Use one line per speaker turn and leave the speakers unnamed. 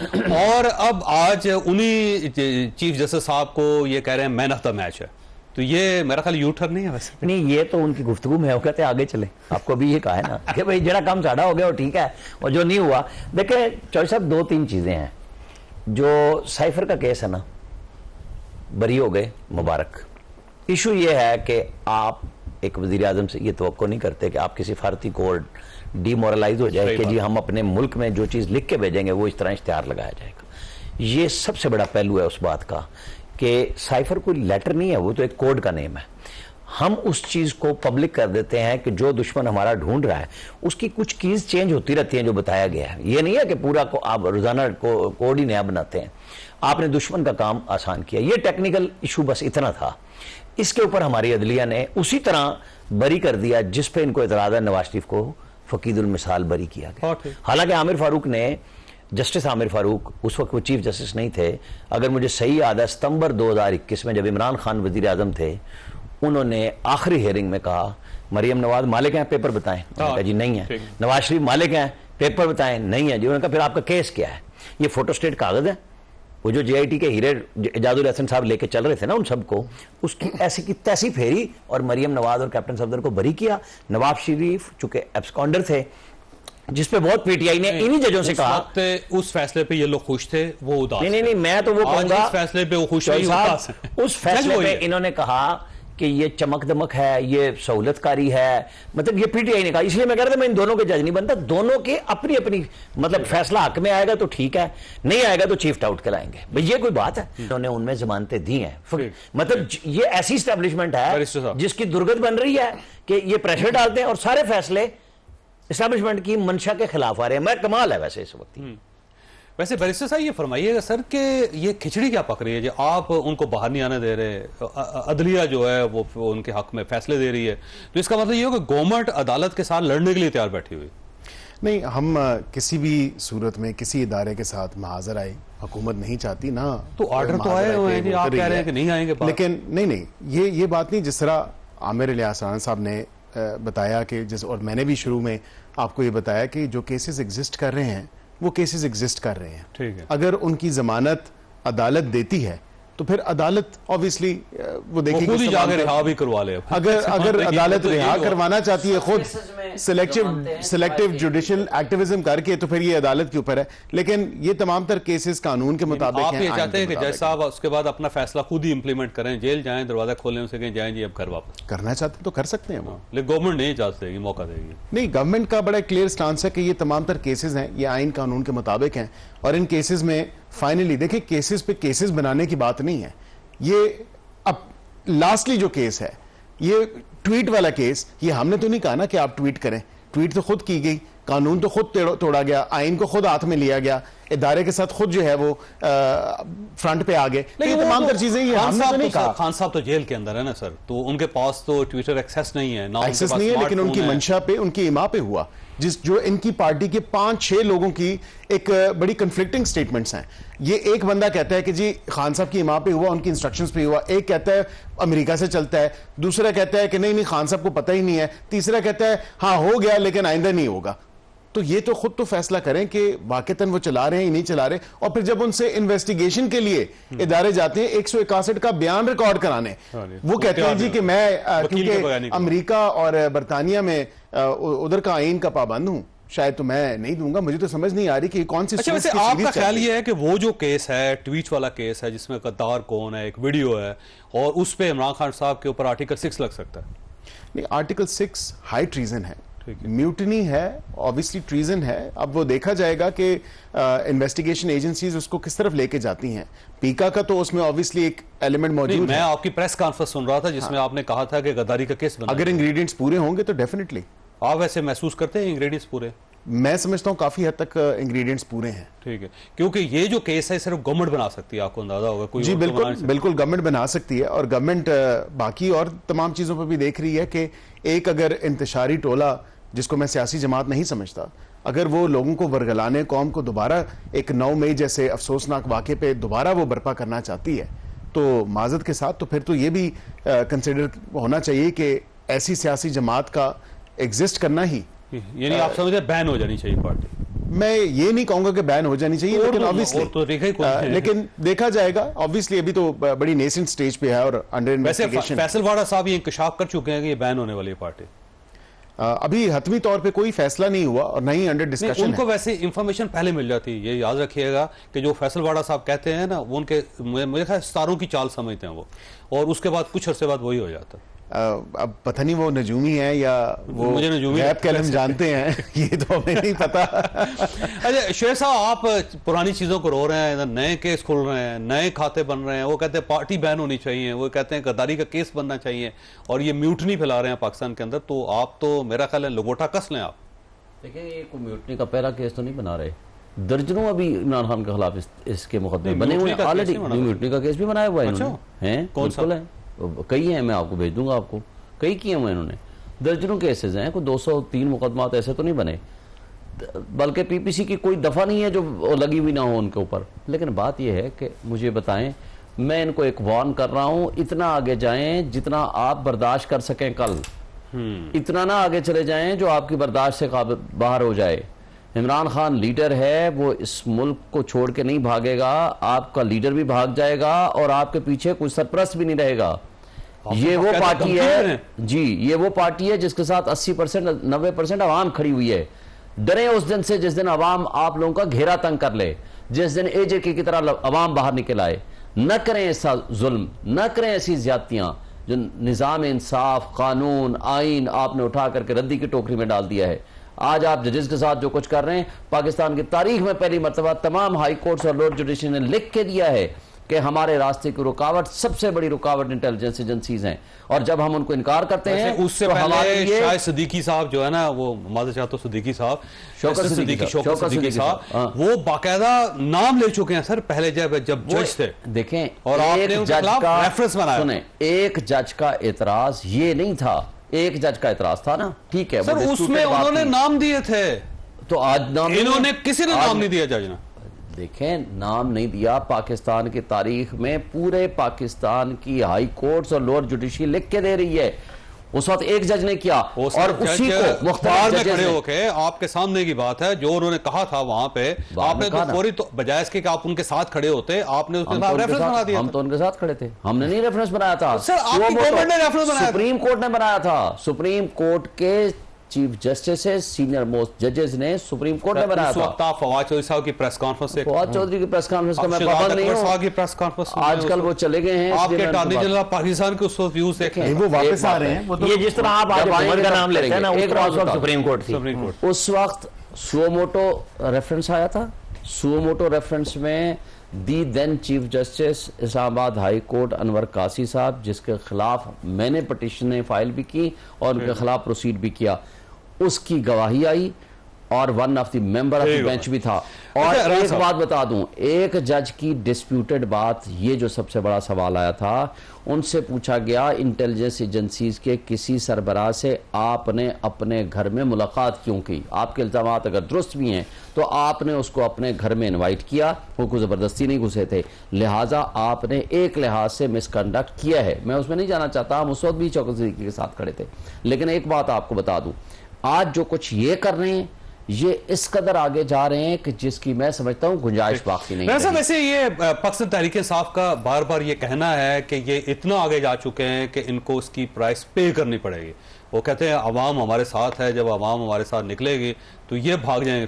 और अब आज उन्हीं चीफ जस्टिस साहब को ये कह रहे हैं मैन ऑफ द मैच है, तो ये मेरा ख्याल यू टर्न नहीं है वैसे।
नहीं, ये तो उनकी गुफ्तगू में है, वो कहते हैं आगे चले। आपको अभी ये कहा है ना कि भाई जरा काम साड़ा हो गया और ठीक है, और जो नहीं हुआ। देखे चौधरी साहब, दो तीन चीजें हैं। जो साइफर का केस है ना, बरी हो गए, मुबारक। इशू ये है कि आप एक वजीर आजम से ये तवक्को नहीं करते कि आप किसी फारती कोर्ट डीमोरलाइज हो जाए कि जी हम अपने मुल्क में जो चीज़ लिख के भेजेंगे वो इस तरह इश्तिहार लगाया जाएगा। ये सबसे बड़ा पहलू है उस बात का कि साइफर कोई लेटर नहीं है, वो तो एक कोड का नेम है। हम उस चीज़ को पब्लिक कर देते हैं कि जो दुश्मन हमारा ढूंढ रहा है उसकी कुछ कीज चेंज होती रहती हैं जो बताया गया है। ये नहीं है कि पूरा को आप रोजाना कोड ही नया बनाते हैं। आपने दुश्मन का काम आसान किया, ये टेक्निकल इशू बस इतना था। इसके ऊपर हमारी अदलिया ने उसी तरह बरी कर दिया जिस पे इनको एतराज़ है। नवाज शरीफ को फकीदुल मिसाल बरी किया गया। हालांकि आमिर फारूक ने, जस्टिस आमिर फारूक उस वक्त वो चीफ जस्टिस नहीं थे, अगर मुझे सही याद है सितंबर 2021 में जब इमरान खान वजीर आजम थे, उन्होंने आखिरी हियरिंग में कहा मरियम नवाज मालिक हैं, पेपर बताएं। उन्होंने कहा जी नहीं है। नवाज शरीफ मालिक हैं, पेपर बताएं, नहीं है जी। उन्होंने कहा फिर आपका केस क्या है? ये फोटोस्टेट कागज है। वो जो JIT के हीरे एजाजुल हसन साहब लेके चल रहे थे ना उन सबको, उसकी ऐसी की तैसी फेरी और मरियम नवाज और कैप्टन सफदर को बरी किया। नवाज शरीफ चूंकि एब्सकॉन्डर थे, जिसपे बहुत PTI ने इन्हीं जजों से कहा,
उस फैसले पे ये लोग खुश थे, वो उदास।
नहीं, मैं तो वो कहूंगा
फैसले पे वो खुश नहीं,
उस फैसले पे इन्होंने कहा कि ये चमक दमक है, ये सहूलतकारी है, मतलब ये PTI ने कहा। इसलिए मैं कह रहा था मैं इन दोनों के जज नहीं बनता। दोनों के अपनी अपनी मतलब फैसला हक में आएगा तो ठीक है, नहीं आएगा तो चीफ आउट कराएंगे। भाई ये कोई बात है? उन्होंने उनमें जमानतें दी हैं। मतलब ये ऐसी स्टैब्लिशमेंट है जिसकी दुर्गत बन रही है कि ये प्रेशर डालते हैं और सारे फैसले एस्टैब्लिशमेंट की मंशा के खिलाफ आ रहे हैं। मैं कमाल है वैसे इस वक्त।
वैसे बैरिस्टर साहब ये फरमाइएगा सर कि ये खिचड़ी क्या पक रही है जो आप उनको बाहर नहीं आने दे रहे, अदलिया जो है वो उनके हक में फैसले दे रही है, तो इसका मतलब ये हो कि गवर्नमेंट अदालत के साथ लड़ने के लिए तैयार बैठी हुई?
नहीं, हम किसी भी सूरत में किसी इदारे के साथ महाजर आए हुकूमत नहीं चाहती ना।
तो ऑर्डर तो आए हुए हैं, आप कह रहे हैं कि नहीं आएंगे,
लेकिन नहीं, ये बात नहीं। जिस तरह आमिर इलियास राना साहब ने बताया कि और मैंने भी शुरू में आपको ये बताया कि जो केसेस एग्जिस्ट कर रहे हैं वो केसेस एग्जिस्ट कर रहे हैं।
ठीक है।
अगर उनकी जमानत अदालत देती है तो फिर अदालत ऑब्वियसली वो देखेगी,
खुद ही जाकर रिहा भी करवा ले।
अगर अदालत रिहा करवाना चाहती है खुद सिलेक्टिव जुडिशियल एक्टिविज्म करके, तो फिर ये अदालत के ऊपर है। लेकिन ये तमाम तर केसेस कानून के मुताबिक
आप ये चाहते हैं कि जज साहब उसके बाद अपना फैसला खुद ही इंप्लीमेंट करें, जेल जाएं, दरवाजा खोलें, उनसे कहें जाएं जी अब घर वापस।
करना चाहते तो कर सकते हैं वो,
लेकिन गवर्नमेंट नहीं इजाजत देगी, मौका देगी
नहीं। गवर्नमेंट का बड़ा क्लियर स्टांस है कि ये तमाम तर केसेस हैं, ये आइन कानून के मुताबिक हैं, और इन केसेस में फाइनली देखिए केसेस पे केसेस बनाने की बात नहीं है। ये अब लास्टली जो केस है, ये ट्वीट वाला केस, ये हमने तो नहीं कहा ना कि आप ट्वीट करें। ट्वीट तो खुद की गई, कानून तो खुद तोड़ा गया, आइन को खुद हाथ में लिया गया, इदारे के साथ खुद जो है वो फ्रंट पे आ गए। लेकिन तमाम तर चीजें ये हमने तो नहीं कहा।
खान साहब तो जेल के अंदर है ना सर, तो उनके पास तो ट्विटर एक्सेस नहीं है,
एक्सेस नहीं है, लेकिन उनकी मंशा पे, उनकी इमा पे हुआ। जो इनकी पार्टी के 5-6 लोगों की एक बड़ी कंफ्लिक्टिंग स्टेटमेंट्स हैं। ये एक बंदा कहता है कि जी खान साहब की इमा पे हुआ, उनकी इंस्ट्रक्शंस पे हुआ। एक कहता है अमेरिका से चलता है, दूसरा कहता है कि नहीं खान साहब को पता ही नहीं है, तीसरा कहता है हाँ हो गया लेकिन आइंदा नहीं होगा। तो ये तो खुद तो फैसला करें कि वाकईतन वो चला रहे हैं या नहीं चला रहे। और फिर जब उनसे इन्वेस्टिगेशन के लिए इदारे जाते हैं 161 का बयान रिकॉर्ड कराने, वो कहते हैं जी कि मैं क्योंकि अमेरिका और बरतानिया में उधर का आइन का पाबंद हूं, शायद तो मैं नहीं दूंगा। मुझे तो समझ नहीं आ रही कि कौन सी।
अच्छा, वैसे आपका ख्याल ये है कि वो जो केस है, ट्वीट वाला केस है जिसमें गद्दार कौन है, एक वीडियो है, और उस पे इमरान खान साहब के ऊपर आर्टिकल 6 लग सकता है?
नहीं, आर्टिकल 6 हाई ट्रीजन है, म्यूटनी है, ऑब्वियसली ट्रीजन है। अब वो देखा जाएगा कि इन्वेस्टिगेशन एजेंसीज उसको किस तरफ लेके जाती हैं। पीका का तो उसमें ऑब्वियसली एक एलिमेंट मौजूद है।
मैं आपकी प्रेस कॉन्फ्रेंस सुन रहा था जिसमें आपने कहा था कि गद्दारी का केस बना।
अगर इंग्रेडिएंट्स पूरे होंगे तो डेफिनेटली।
आप वैसे महसूस करते हैं इंग्रेडिएंट्स पूरे?
मैं समझता हूं काफी हद तक इंग्रेडिएंट्स पूरे हैं।
ठीक है, क्योंकि ये जो केस है सिर्फ गवर्नमेंट बना सकती है, आपको अंदाजा होगा। कोई
जी बिल्कुल गवर्नमेंट बना सकती है, और गवर्नमेंट बाकी और तमाम चीजों पर भी देख रही है कि एक अगर इंतशारी टोला, जिसको मैं सियासी जमात नहीं समझता, अगर वो लोगों को वरगलाने, कौम को दोबारा एक 9 मई जैसे अफसोसनाक वाक़े पे दोबारा वो बर्पा करना चाहती है, तो माजत के साथ तो फिर तो ये भी कंसिडर होना चाहिए कि ऐसी सियासी जमात का एग्जिस्ट करना ही,
यानी आप समझे बैन हो जानी चाहिए पार्टी।
मैं ये नहीं कहूंगा कि बैन हो जानी चाहिए, लेकिन ऑब्वियसली लेकिन देखा जाएगा। ऑब्वियसली अभी तो बड़ी नेसेंट स्टेज पे है और अंडर इन्वेस्टिगेशन।
फैसलवाड़ा साहब ये इंकशाफ कर चुके हैं कि ये बैन होने वाली है पार्टी।
अभी हतमी तौर पे कोई फैसला नहीं हुआ और नहीं अंडर डिस्कशन है।
उनको वैसे इंफॉर्मेशन पहले मिल जाती है, ये याद रखिएगा कि जो फैसलवाड़ा साहब कहते हैं ना, वो उनके मुझे ख्याल सितारों की चाल समझते हैं वो, और उसके बाद कुछ अरसे बाद वही हो जाता है।
अब पता नहीं वो नजूमी है या वो
मुझे नजूमी
गैप कलम जानते हैं ये तो हमें नहीं पता।
अच्छा शेर साहब, आप पुरानी चीजों को रो रहे हैं, नए केस खुल रहे हैं, नए खाते बन रहे हैं, वो कहते हैं पार्टी बैन होनी चाहिए, वो कहते हैं गद्दारी का केस बनना चाहिए, और ये म्यूटनी फैला रहे हैं पाकिस्तान के अंदर। तो आप तो मेरा ख्याल है लंगोटा कस लें आप।
देखिए ये कोई म्यूटनी का पहला केस तो नहीं बना रहे, दर्जनों अभी इमरान खान के खिलाफ इसके मुकदमे बने हुए हैं ऑलरेडी। म्यूटनी का केस भी बनाया हुआ है इन्होंने, हैं कौन सा है, कई हैं, मैं आपको भेज दूंगा, आपको कई किए हुए इन्होंने, दर्जनों केसेस हैं, कोई 203 मुकदमात ऐसे तो नहीं बने, बल्कि पीपीसी की कोई दफा नहीं है जो लगी हुई ना हो उनके ऊपर। लेकिन बात यह है कि मुझे बताएं, मैं इनको एक वार्न कर रहा हूं, इतना आगे जाएं जितना आप बर्दाश्त कर सकें कल, इतना ना आगे चले जाएं जो आपकी बर्दाश्त से बाहर हो जाए। इमरान खान लीडर है, वो इस मुल्क को छोड़ के नहीं भागेगा, आपका लीडर भी भाग जाएगा और आपके पीछे कोई सरपरस्त भी नहीं रहेगा। ये वो पार्टी है जी, ये वो पार्टी है जिसके साथ 80% 90% आवाम खड़ी हुई है। डरे उस दिन से जिस दिन आवाम आप लोगों का घेरा तंग कर ले, जिस दिन एजेके की तरह आवाम बाहर निकल आए। न करें ऐसा जुल्म, न करें ऐसी ज्यादतियां जो निजाम इंसाफ, कानून, आइन आपने उठा करके रद्दी की टोकरी में डाल दिया है। आज आप जजेस के साथ जो कुछ कर रहे हैं, पाकिस्तान की तारीख में पहली मर्तबा तमाम हाई कोर्ट्स और लोअर जुडिशरी ने लिख के दिया है कि हमारे रास्ते की रुकावट, सबसे बड़ी रुकावट इंटेलिजेंस एजेंसीज हैं, और जब हम उनको इनकार करते हैं
उससे
तो
हमारे लिए शायद सिद्दीकी साहब जो है ना, वो मादर चाहते सिद्दीकी साहब, शौकत सिद्दीकी साहब, वो बाकायदा नाम ले चुके हैं सर पहले जब जज थे।
देखें,
और आपने उनके खिलाफ रेफरेंस बनाया।
सुने, एक जज का एतराज ये नहीं था, एक जज का एतराज था ना, ठीक है
सर, उसमें उन्होंने नाम दिए थे,
तो आज नाम
इन्होंने किसी ने नाम नहीं दिया जज ने।
देखें, नाम नहीं दिया। पाकिस्तान की तारीख में पूरे पाकिस्तान की हाई कोर्ट्स और लोअर जुडिशरी लिख के दे रही है, उस वक्त एक जज ने किया और उसी को मुख्तार
में खड़े होकर आपके सामने की बात है जो उन्होंने कहा था वहां पे, आपने तो फौरी तो बजाय इसके कि आप उनके साथ खड़े होते, आपने उसके साथ रेफरेंस बना दिया।
हम तो उनके साथ खड़े थे, हमने नहीं रेफरेंस बनाया था
सर, आपकी गवर्नमेंट ने रेफरेंस बनाया,
सुप्रीम कोर्ट ने बनाया था। सुप्रीम कोर्ट के चीफ जस्टिस, सीनियर मोस्ट जजेस ने सुप्रीम कोर्ट में बनाया था।
आप फवाद चौधरी साहब की प्रेस कॉन्फ्रेंस,
फवाद चौधरी की प्रेस कॉन्फ्रेंस का मैं पाबंद नहीं हूं,
की प्रेस कॉन्फ्रेंस
आजकल वो चले गए हैं।
आपके अटॉर्नी जनरल पाकिस्तान के उस वक्त व्यूज देखें,
वो वापस आ रहे हैं।
ये जिस तरह आप आज का नाम लेते हैं ना, एक
सुप्रीम कोर्ट,
उस वक्त सुओमोटो रेफरेंस आया था। सुओमोटो रेफरेंस में the then chief justice Islamabad high court Anwar Kasi साहब, जिसके खिलाफ मैंने पिटीशन फाइल भी की और उनके खिलाफ प्रोसीड भी किया, उसकी गवाही आई और one of the member of the bench भी था। और एक बात बता दूं, एक जज की डिस्प्यूटेड बात, ये जो सबसे बड़ा सवाल आया था, उनसे पूछा गया इंटेलिजेंस एजेंसीज के किसी सरबराह से आपने अपने घर में मुलाकात क्यों की? आपके इल्जामात अगर दुरुस्त भी हैं तो आपने उसको अपने घर में इनवाइट किया, वो कोई जबरदस्ती नहीं घुसे थे, लिहाजा आपने एक लिहाज से मिसकंडक्ट किया है। मैं उसमें नहीं जाना चाहता, हम उस वक्त भी शौकत सिद्दीकी के साथ खड़े थे। लेकिन एक बात आपको बता दूं, आज जो कुछ ये कर रहे हैं, ये इस कदर आगे जा रहे हैं कि जिसकी मैं समझता हूं गुंजाइश बाकी नहीं है।
वैसे ये पाकिस्तान तहरीक इंसाफ का बार बार ये कहना है कि ये इतना आगे जा चुके हैं कि इनको इसकी प्राइस पे करनी पड़ेगी। वो कहते हैं अवाम हमारे साथ है, जब अवाम हमारे साथ निकलेगी तो ये भाग जाएंगे।